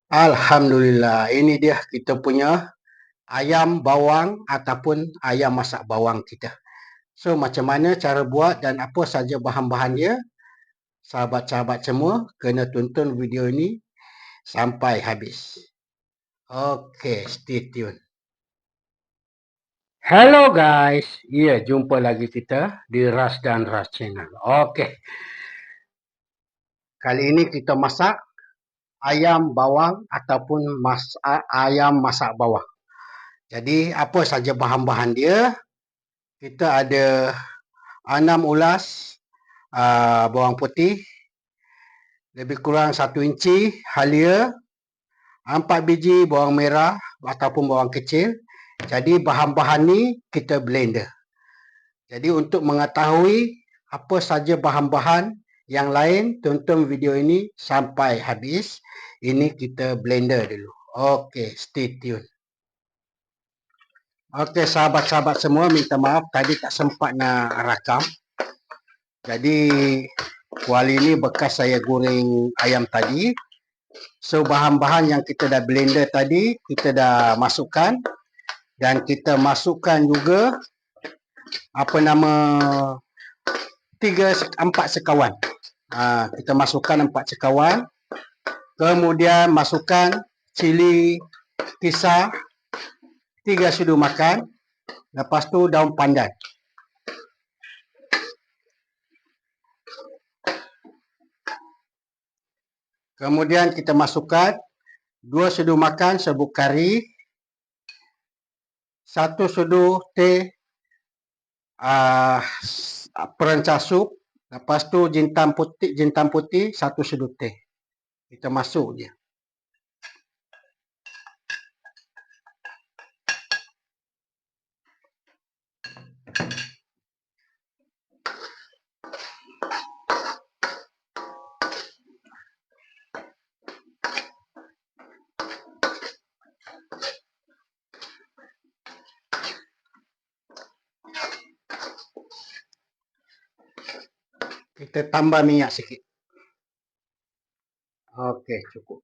Alhamdulillah, ini dia kita punya ayam bawang ataupun ayam masak bawang kita. So, macam mana cara buat dan apa saja bahan-bahan dia? Sahabat-sahabat semua kena tonton video ini sampai habis. Okay, stay tune. Hello guys, jumpa lagi kita di Ras dan Ras Channel. Okay, kali ini kita masak ayam bawang ataupun ayam masak bawang. Jadi, apa saja bahan-bahan dia? Kita ada 6 ulas bawang putih, lebih kurang 1 inci halia, 4 biji bawang merah ataupun bawang kecil. Jadi bahan-bahan ni kita blender. Jadi untuk mengetahui apa saja bahan-bahan yang lain, tonton video ini sampai habis. Ini kita blender dulu. Okey, stay tune. Okey, sahabat-sahabat semua, minta maaf tadi tak sempat nak rakam. Jadi kuali ni bekas saya goreng ayam tadi. So bahan-bahan yang kita dah blender tadi kita dah masukkan, dan kita masukkan juga apa nama 4 sekawan. Kita masukkan 4 sekawan. Kemudian masukkan cili kisar 3 sudu makan. Lepas tu daun pandan. Kemudian kita masukkan 2 sudu makan serbuk kari, 1 sudu teh perancah sup. Lepas tu jintan putih 1 sudu teh. Kita masuk je. Kita tambah minyak sikit. Okey, cukup.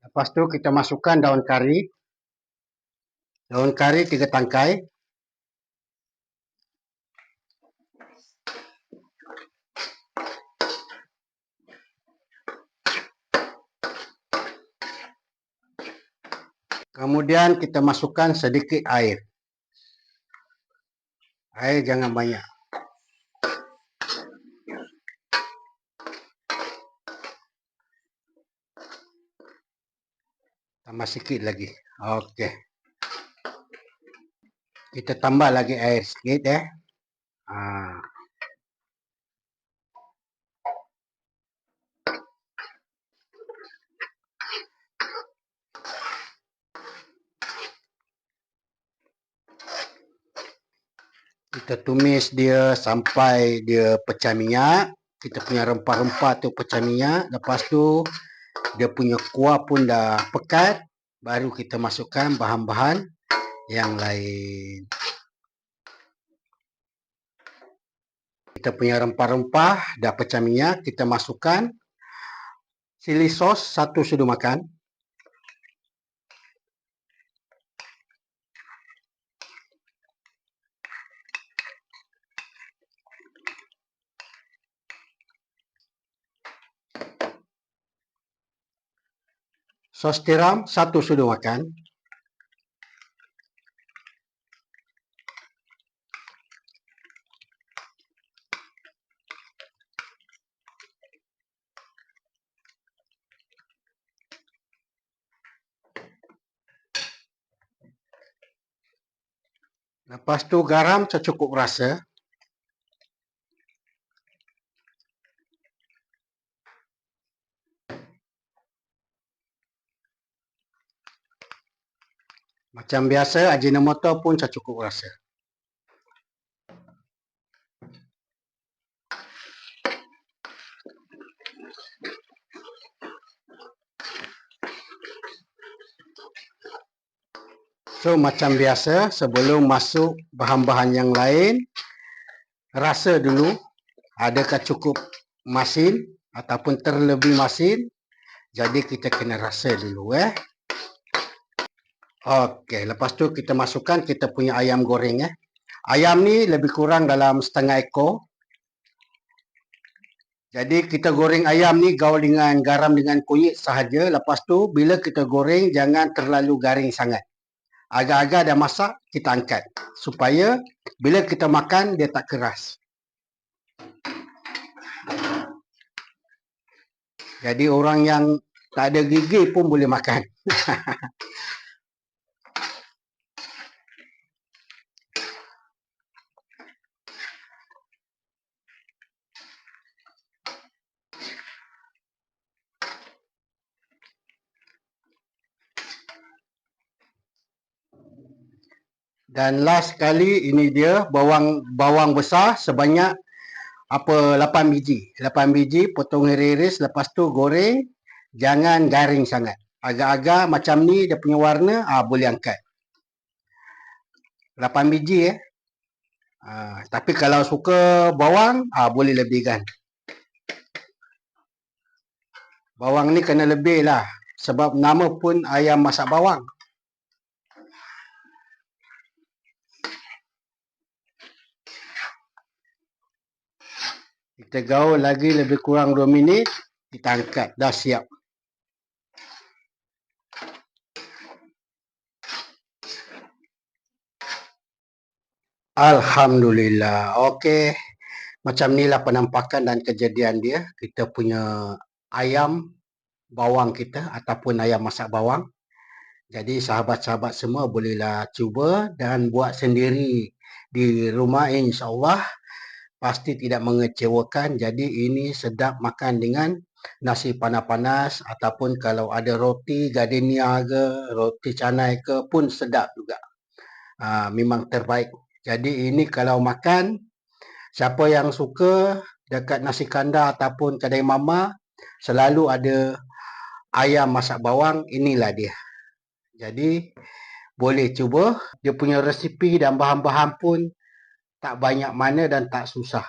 Lepas tu kita masukkan daun kari. Daun kari 3 tangkai. Kemudian kita masukkan sedikit air. Air jangan banyak. Tambah sikit lagi. Okey. Kita tambah lagi air sikit Kita tumis dia sampai dia pecah minyak. Kita punya rempah-rempah tu pecah minyak. Lepas tu dia punya kuah pun dah pekat. Baru kita masukkan bahan-bahan yang lain. Kita punya rempah-rempah dah pecah minyak. Kita masukkan chili sauce 1 sudu makan. Sos tiram 1 sudu makan. Lepas tu garam secukup rasa. Macam biasa, Ajinomoto pun secukup rasa. So macam biasa, sebelum masuk bahan-bahan yang lain, rasa dulu adakah cukup masin ataupun terlebih masin. Jadi kita kena rasa dulu Okey, lepas tu kita masukkan kita punya ayam goreng Ayam ni lebih kurang dalam setengah ekor. Jadi kita goreng ayam ni gaul dengan garam dengan kunyit sahaja. Lepas tu bila kita goreng jangan terlalu garing sangat. Agak-agak dah masak, kita angkat. Supaya bila kita makan dia tak keras. Jadi orang yang tak ada gigi pun boleh makan. Dan last kali ini dia bawang besar sebanyak 8 biji. 8 biji potong iris-iris, lepas tu goreng, jangan garing sangat. Agak-agak macam ni dia punya warna, boleh angkat. 8 biji tapi kalau suka bawang, boleh lebihkan. Bawang ni kena lebih lah. Sebab nama pun ayam masak bawang. Kita gaul lagi lebih kurang 2 minit. Kita angkat. Dah siap. Alhamdulillah. Okey. Macam ni lah penampakan dan kejadian dia. Kita punya ayam bawang kita ataupun ayam masak bawang. Jadi sahabat-sahabat semua bolehlah cuba dan buat sendiri di rumah, insya-Allah pasti tidak mengecewakan. Jadi ini sedap makan dengan nasi panas-panas ataupun kalau ada roti gardenia ke, roti canai ke pun sedap juga. Memang terbaik. Jadi ini kalau makan, siapa yang suka dekat nasi kandar ataupun kedai mama selalu ada ayam masak bawang, inilah dia. Jadi boleh cuba, dia punya resipi dan bahan-bahan pun tak banyak mana dan tak susah.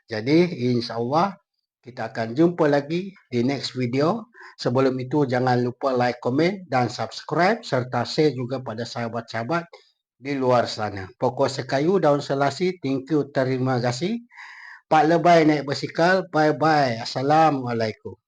Jadi insya-Allah kita akan jumpa lagi di next video. Sebelum itu jangan lupa like, komen dan subscribe serta share juga pada sahabat-sahabat di luar sana. Pokok sekayu daun selasi, thank you, terima kasih. Pak Lebay naik basikal, bye bye. Assalamualaikum.